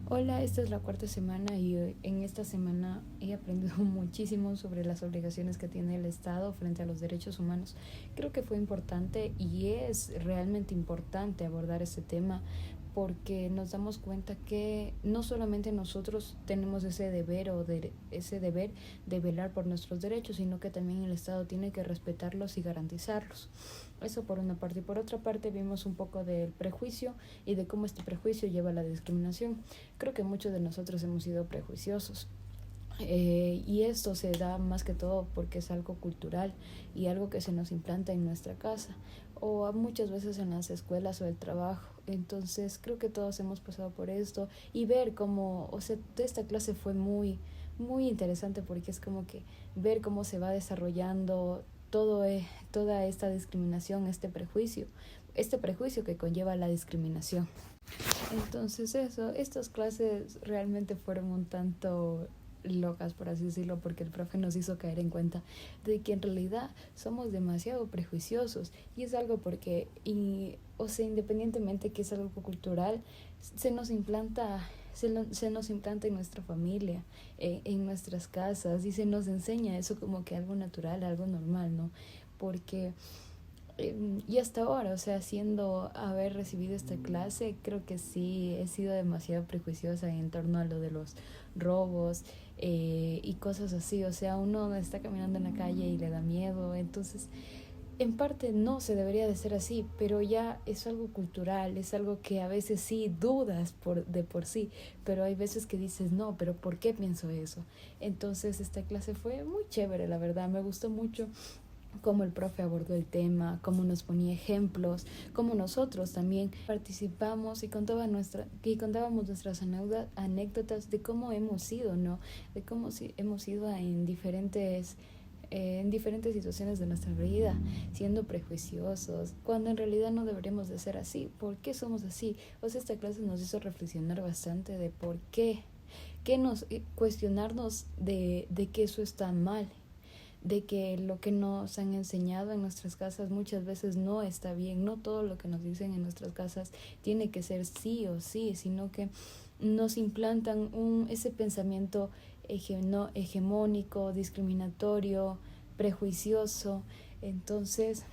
Hola, esta es la cuarta semana y en esta semana he aprendido muchísimo sobre las obligaciones que tiene el Estado frente a los derechos humanos. Creo que fue importante y es realmente importante abordar este tema porque nos damos cuenta que no solamente nosotros tenemos ese deber de velar por nuestros derechos, sino que también el Estado tiene que respetarlos y garantizarlos. Eso por una parte. Y por otra parte vimos un poco del prejuicio y de cómo este prejuicio lleva a la discriminación. Creo que muchos de nosotros hemos sido prejuiciosos. Y esto se da más que todo porque es algo cultural y algo que se nos implanta en nuestra casa o muchas veces en las escuelas o el trabajo. Entonces creo que todos hemos pasado por esto y ver cómo, o sea, esta clase fue muy interesante porque es como que ver cómo se va desarrollando toda esta discriminación, este prejuicio que conlleva la discriminación. Entonces estas clases realmente fueron un tanto locas, por así decirlo, porque el profe nos hizo caer en cuenta de que en realidad somos demasiado prejuiciosos y es algo porque, o sea, independientemente que es algo cultural, se nos implanta se nos implanta en nuestra familia, en nuestras casas y se nos enseña eso como que algo natural, algo normal, ¿no? Porque y hasta ahora, o sea, siendo haber recibido esta clase, creo que sí he sido demasiado prejuiciosa en torno a lo de los robos y cosas así. O sea, uno está caminando en la calle y le da miedo. Entonces, en parte no se debería de ser así, pero ya es algo cultural, es algo que a veces sí dudas de por sí, pero hay veces que dices, no, pero ¿por qué pienso eso? Entonces, esta clase fue muy chévere, la verdad, me gustó mucho cómo el profe abordó el tema, cómo nos ponía ejemplos, cómo nosotros también participamos y contábamos nuestras anécdotas de cómo hemos sido, ¿no? De cómo hemos sido en diferentes situaciones de nuestra vida, siendo prejuiciosos, cuando en realidad no deberíamos de ser así. ¿Por qué somos así? O sea, esta clase nos hizo reflexionar bastante de por qué, cuestionarnos de que eso está mal, de que lo que nos han enseñado en nuestras casas muchas veces no está bien, no todo lo que nos dicen en nuestras casas tiene que ser sí o sí, sino que nos implantan ese pensamiento hegemónico, discriminatorio, prejuicioso. Entonces,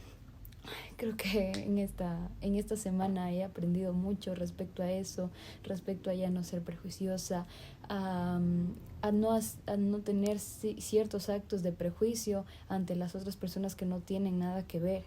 creo que en esta semana he aprendido mucho respecto a eso, respecto a ya no ser prejuiciosa, a, a no tener ciertos actos de prejuicio ante las otras personas que no tienen nada que ver.